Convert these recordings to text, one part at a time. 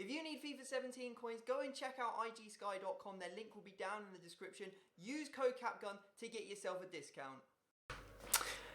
If you need FIFA 17 coins, go and check out igsky.com. Their link will be down in the description. Use code CAPGUN to get yourself a discount.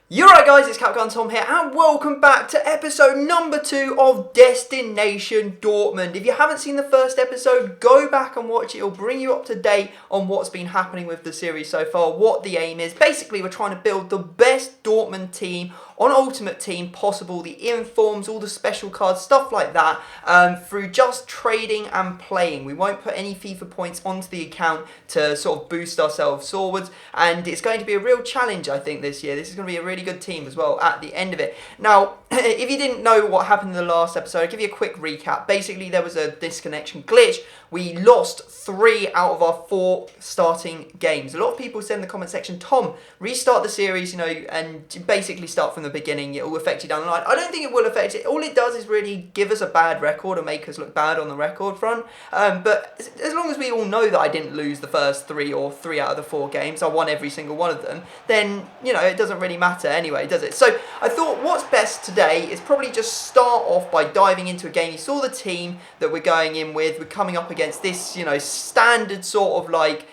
You're right, guys, it's Capgun Tom here, and welcome back to episode number 2 of Destination Dortmund. If you haven't seen the first episode, go back and watch it. It'll bring you up to date on what's been happening with the series so far, what the aim is. Basically, we're trying to build the best Dortmund team on Ultimate Team possible, the informs, all the special cards, stuff like that, through just trading and playing. We won't put any FIFA points onto the account to sort of boost ourselves forwards, and it's going to be a real challenge, I think, this year. This is going to be a really good team as well at the end of it. Now, if you didn't know what happened in the last episode, I'll give you a quick recap. Basically, there was a disconnection glitch. We lost 3 out of our 4 starting games. A lot of people said in the comment section, Tom, restart the series, and basically start from the beginning. It will affect you down the line. I don't think it will affect it. All it does is really give us a bad record and make us look bad on the record front. But as long as we all know that I didn't lose the first 3 or 3 out of the 4 games, I won every single one of them, then, it doesn't really matter anyway, does it? So I thought what's best today is probably just start off by diving into a game. You saw the team that we're going in with. We're coming up against this, standard sort of like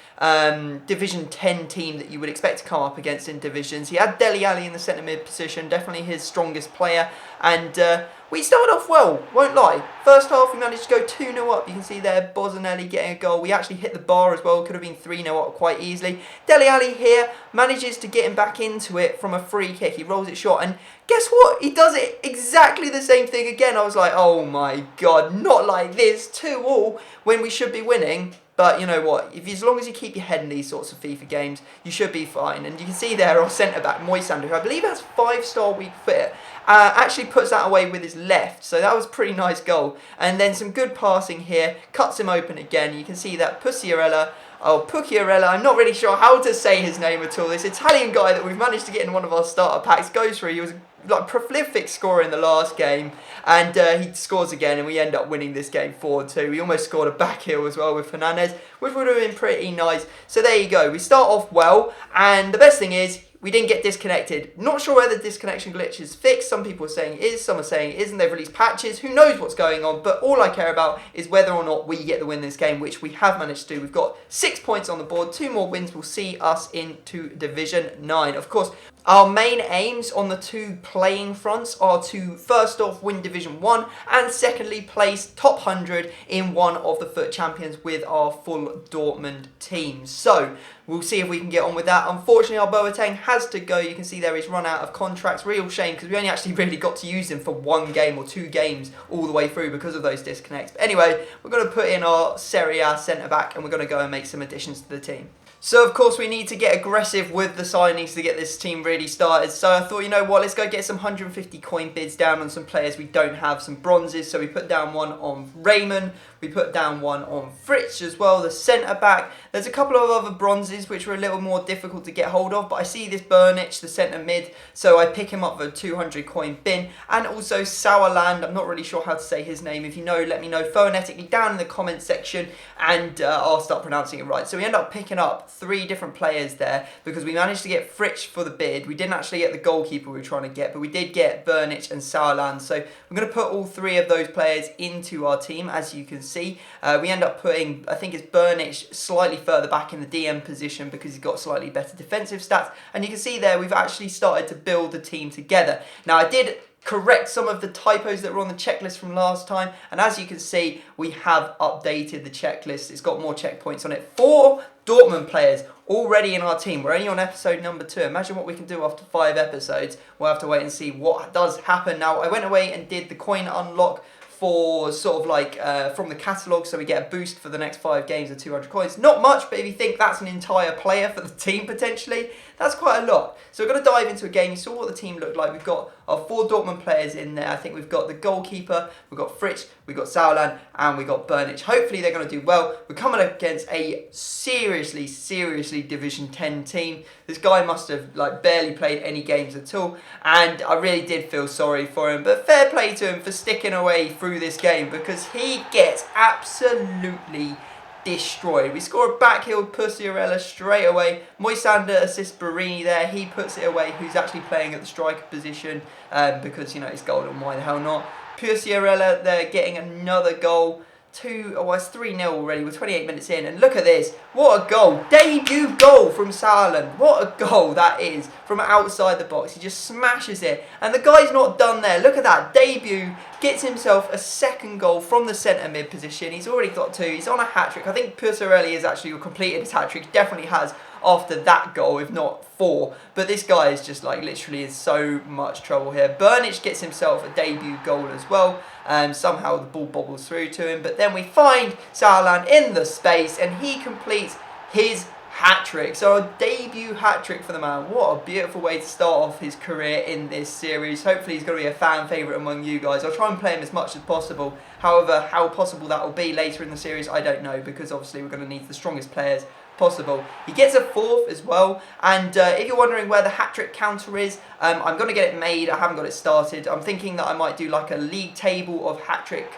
Division 10 team that you would expect to come up against in divisions. He had Dele Alli in the centre mid position, definitely his strongest player, and we started off well, won't lie. First half we managed to go 2-0 up. You can see there Bosanelli getting a goal. We actually hit the bar as well, could have been 3-0 up quite easily. Dele Alli here manages to get him back into it from a free kick. He rolls it short, and guess what? He does it exactly the same thing again. I was like, oh my god, not like this, 2-2 when we should be winning. But you know what, as long as you keep your head in these sorts of FIFA games, you should be fine. And you can see there our centre-back, Moisander, who I believe has 5-star weak foot, actually puts that away with his left. So that was a pretty nice goal. And then some good passing here, cuts him open again. You can see that Pucciarella, I'm not really sure how to say his name at all. This Italian guy that we've managed to get in one of our starter packs goes through. He was like prolific scorer in the last game, and he scores again, and we end up winning this game 4-2. We almost scored a back heel as well with Fernandez, which would have been pretty nice. So there you go. We start off well, and the best thing is we didn't get disconnected. Not sure whether the disconnection glitch is fixed. Some people are saying it is, some are saying it isn't. They've released patches. Who knows what's going on? But all I care about is whether or not we get the win in this game, which we have managed to do. We've got 6 points on the board. 2 more wins will see us into Division 9. Of course, our main aims on the 2 playing fronts are to first off win Division 1 and secondly place top 100 in one of the FUT champions with our full Dortmund team. So we'll see if we can get on with that. Unfortunately, our Boateng has to go. You can see there he's run out of contracts. Real shame, because we only actually really got to use him for 1 game or 2 games all the way through because of those disconnects. But anyway, we're going to put in our Serie A centre-back and we're going to go and make some additions to the team. So, of course, we need to get aggressive with the signings to get this team really started. So I thought, you know what, let's go get some 150 coin bids down on some players we don't have, some bronzes. So we put down one on Raymond. We put down one on Fritz as well, the centre-back. There's a couple of other bronzes which were a little more difficult to get hold of. But I see this Burnich, the centre-mid. So I pick him up for a 200 coin bin. And also Sauerland. I'm not really sure how to say his name. If you know, let me know phonetically down in the comment section. And I'll start pronouncing it right. So we end up picking up 3 different players there because we managed to get Fritz for the bid. We didn't actually get the goalkeeper we were trying to get, but we did get Burnich and Sauerland. So we're going to put all 3 of those players into our team, as you can see. We end up putting, I think it's Burnich slightly further back in the DM position because he's got slightly better defensive stats. And you can see there we've actually started to build the team together. Now I did correct some of the typos that were on the checklist from last time, and as you can see we have updated the checklist. It's got more checkpoints on it. 4 Dortmund players already in our team. We're only on episode number 2. Imagine what we can do after 5 episodes. We'll have to wait and see what does happen. Now I went away and did the coin unlock for sort of like from the catalogue, so we get a boost for the next 5 games of 200 coins. Not much, but if you think that's an entire player for the team potentially, that's quite a lot. So we're going to dive into a game. You saw what the team looked like. We've got our 4 Dortmund players in there. I think we've got the goalkeeper, we've got Fritz, we've got Sauerland, and we've got Burnich. Hopefully they're going to do well. We're coming up against a seriously Division 10 team. This guy must have like barely played any games at all, and I really did feel sorry for him. But fair play to him for sticking away through this game because he gets absolutely destroyed. We score a backheel Pucciarella straight away. Moisander assists Barini there. He puts it away. Who's actually playing at the striker position because, he's golden. Why the hell not? Pucciarella there getting another goal it's 3-0 already. We're 28 minutes in, and look at this. What a goal. Debut goal from Saarland. What a goal that is from outside the box. He just smashes it. And the guy's not done there. Look at that. Debut gets himself a second goal from the centre mid position. He's already got 2. He's on a hat-trick. I think Pussarelli has actually completed his hat-trick. He definitely has after that goal, if not 4. But this guy is just like literally in so much trouble here. Burnich gets himself a debut goal as well. Somehow the ball bobbles through to him. But then we find Saarland in the space and he completes his hat-trick. So a debut hat-trick for the man. What a beautiful way to start off his career in this series. Hopefully he's going to be a fan favourite among you guys. I'll try and play him as much as possible. However, how possible that will be later in the series, I don't know. Because obviously we're going to need the strongest players possible. He gets a 4th as well, and if you're wondering where the hat-trick counter is, I'm going to get it made. I haven't got it started. I'm thinking that I might do like a league table of hat-trick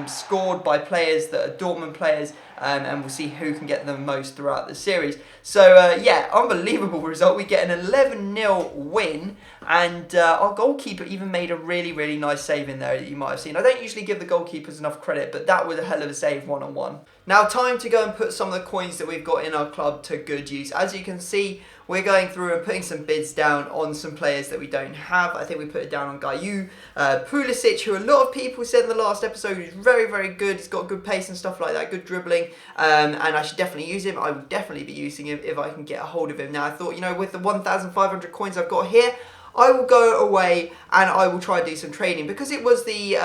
scored by players that are Dortmund players, and we'll see who can get the most throughout the series. So yeah, unbelievable result. We get an 11-0 win, and our goalkeeper even made a really, really nice save in there that you might have seen. I don't usually give the goalkeepers enough credit, but that was a hell of a save one-on-one. Now time to go and put some of the coins that we've got in our club to good use. As you can see, we're going through and putting some bids down on some players that we don't have. I think we put it down on Gayu, Pulisic, who a lot of people said in the last episode is very, very good. He's got good pace and stuff like that, good dribbling, and I should definitely use him. I would definitely be using him if I can get a hold of him. Now I thought, you know, with the 1,500 coins I've got here, I will go away and I will try and do some trading. Because it was the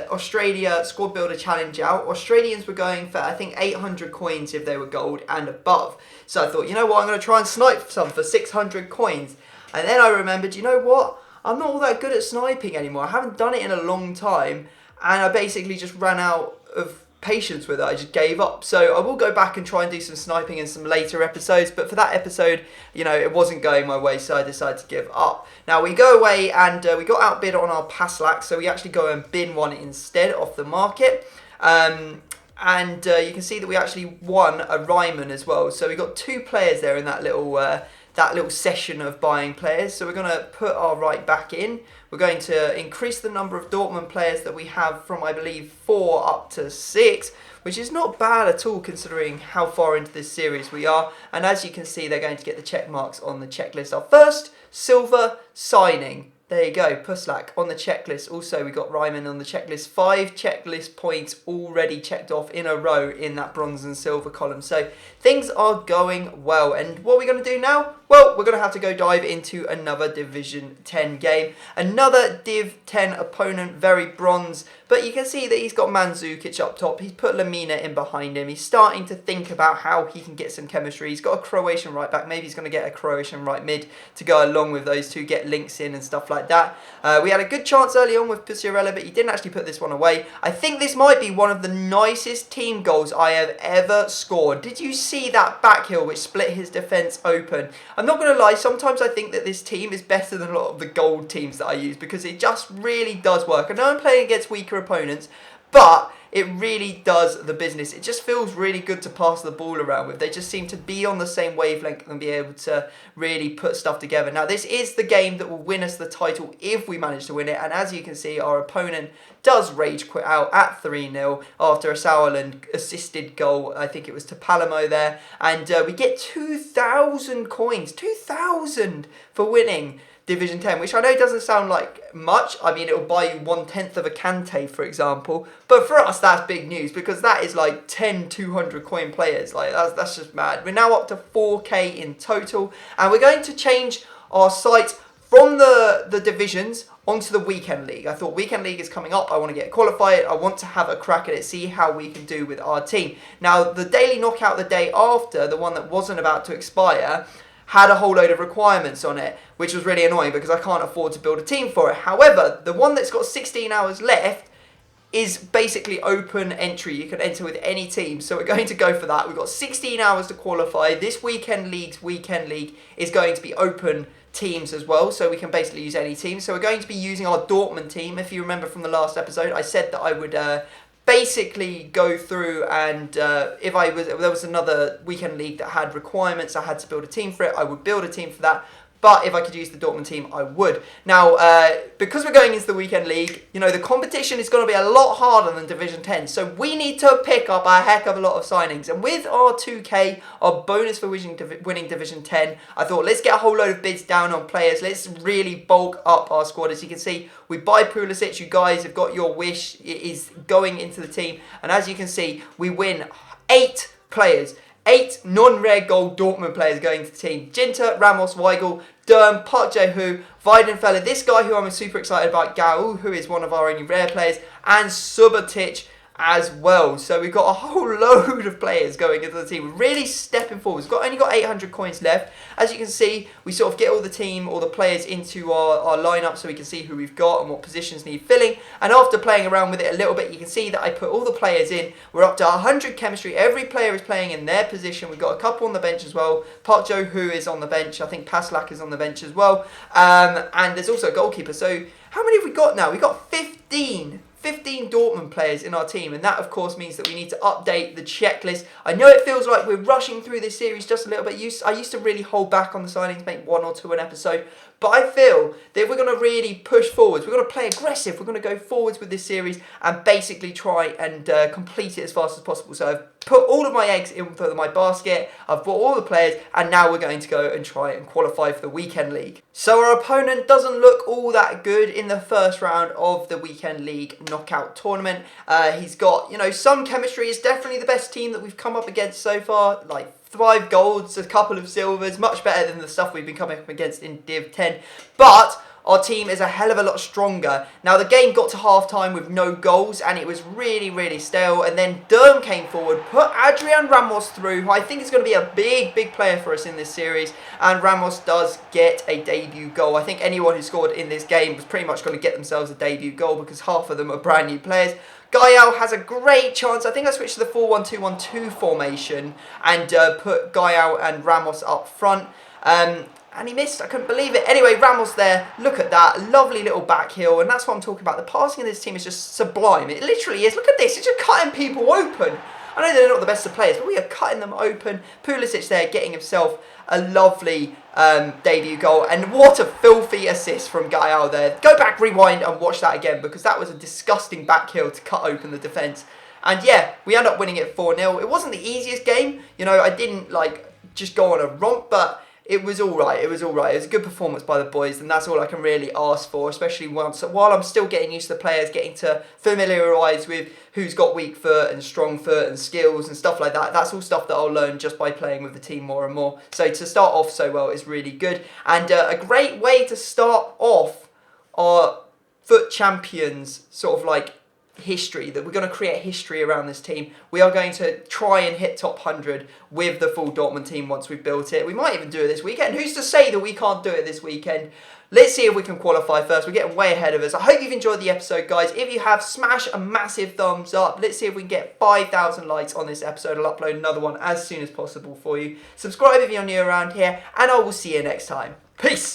Australia Squad Builder Challenge out, Australians were going for, I think, 800 coins if they were gold and above. So I thought, you know what, I'm going to try and snipe some for 600 coins. And then I remembered, you know what, I'm not all that good at sniping anymore. I haven't done it in a long time. And I basically just ran out of patience with it. I just gave up. So I will go back and try and do some sniping in some later episodes, but for that episode, you know, it wasn't going my way, so I decided to give up. Now we go away and we got outbid on our Paslak, so we actually go and bin one instead off the market. And you can see that we actually won a Ryman as well. So we got 2 players there in that little session of buying players. So we're going to put our right back in. We're going to increase the number of Dortmund players that we have from, I believe, 4 up to 6, which is not bad at all considering how far into this series we are. And as you can see, they're going to get the check marks on the checklist. Our first silver signing. There you go, Puslak on the checklist. Also, we got Ryman on the checklist. 5 checklist points already checked off in a row in that bronze and silver column. So things are going well. And what are we going to do now? Well, we're going to have to go dive into another Division 10 game. Another Div 10 opponent, very bronze. But you can see that he's got Mandzukic up top. He's put Lamina in behind him. He's starting to think about how he can get some chemistry. He's got a Croatian right back. Maybe he's going to get a Croatian right mid to go along with those two, get links in and stuff like that. We had a good chance early on with Pussarelli, but he didn't actually put this one away. I think this might be one of the nicest team goals I have ever scored. Did you see that back heel which split his defence open? I'm not going to lie, sometimes I think that this team is better than a lot of the gold teams that I use because it just really does work. I know I'm playing against weaker opponents, but it really does the business. It just feels really good to pass the ball around with. They just seem to be on the same wavelength and be able to really put stuff together. Now, this is the game that will win us the title if we manage to win it. And as you can see, our opponent does rage quit out at 3-0 after a Sauerland assisted goal. I think it was to Palamo there. And we get 2,000 coins. 2,000 for winning Division 10, which I know doesn't sound like much. I mean, it'll buy you 1/10 of a Kante, for example. But for us, that's big news because that is like 10 200 coin players. Like that's just mad. We're now up to 4k in total, and we're going to change our site from the divisions onto the weekend league. I thought weekend league is coming up. I want to get qualified. I want to have a crack at it, see how we can do with our team. Now, the daily knockout the day after, the one that wasn't about to expire, had a whole load of requirements on it, which was really annoying because I can't afford to build a team for it. However, the one that's got 16 hours left is basically open entry. You can enter with any team. So we're going to go for that. We've got 16 hours to qualify. This weekend league is going to be open teams as well. So we can basically use any team. So we're going to be using our Dortmund team. If you remember from the last episode, I said that I would basically go through and if there was another weekend league that had requirements, I had to build a team for it, I would build a team for that. but if I could use the Dortmund team, I would. Now, because we're going into the weekend league, you know, the competition is going to be a lot harder than Division 10, so we need to pick up a heck of a lot of signings. And with our 2K, our bonus for winning Division 10, I thought, let's get a whole load of bids down on players. Let's really bulk up our squad. As you can see, we buy Pulisic. You guys have got your wish. It is going into the team. And as you can see, we win 8 players. 8 non-rare gold Dortmund players going to the team. Ginter, Ramos, Weigl, Durm, Park Jae-hoo, Weidenfeller, this guy who I'm super excited about, Gao, who is one of our only rare players, and Subotic as well. So we've got a whole load of players going into the team. We're really stepping forward. We've only got 800 coins left. As you can see, we sort of get all the team, all the players into our lineup so we can see who we've got and what positions need filling. And after playing around with it a little bit, you can see that I put all the players in. We're up to 100 chemistry. Every player is playing in their position. We've got a couple on the bench as well. Park Jae-hoo is on the bench. I think Paslak is on the bench as well. And there's also a goalkeeper. So how many have we got now? We've got 15 Dortmund players in our team, and that of course means that we need to update the checklist. I know it feels like we're rushing through this series just a little bit. I used to really hold back on the signings, make 1 or 2 an episode, but I feel that if we're going to really push forwards, we're going to play aggressive, we're going to go forwards with this series and basically try and complete it as fast as possible. So I've put all of my eggs in for my basket, I've bought all the players, and now we're going to go and try and qualify for the weekend league. So our opponent doesn't look all that good in the first round of the weekend league knockout tournament. He's got, you know, some chemistry. Is definitely the best team that we've come up against so far, like 5 golds, a couple of silvers, much better than the stuff we've been coming up against in Div 10. But our team is a hell of a lot stronger. Now, the game got to half-time with no goals, and it was really, really stale. And then Durm came forward, put Adrian Ramos through, who I think is going to be a big, big player for us in this series. And Ramos does get a debut goal. I think anyone who scored in this game was pretty much going to get themselves a debut goal because half of them are brand new players. Gael has a great chance. I think I switched to the 4-1-2-1-2 formation and put Gael and Ramos up front. And he missed. I couldn't believe it. Anyway, Ramos there. Look at that. Lovely little back heel. And that's what I'm talking about. The passing of this team is just sublime. It literally is. Look at this. It's just cutting people open. I know they're not the best of players, but we are cutting them open. Pulisic there getting himself a lovely debut goal. And what a filthy assist from Gael there. Go back, rewind, and watch that again because that was a disgusting back heel to cut open the defence. And yeah, we end up winning it 4-0. It wasn't the easiest game. You know, I didn't like just go on a romp, but it was all right. It was all right. It was a good performance by the boys, and that's all I can really ask for, especially while I'm still getting used to the players, getting to familiarise with who's got weak foot and strong foot and skills and stuff like that. That's all stuff that I'll learn just by playing with the team more and more. So to start off so well is really good. And a great way to start off our FUT Champions sort of like history, that we're going to create history around this team. We are going to try and hit top 100 with the full Dortmund team once we've built it. We might even do it this weekend. Who's to say that we can't do it this weekend? Let's see if we can qualify first. We're getting way ahead of us. I hope you've enjoyed the episode, guys. If you have, smash a massive thumbs up. Let's see if we can get 5,000 likes on this episode. I'll upload another one as soon as possible for you. Subscribe if you're new around here, and I will see you next time. Peace!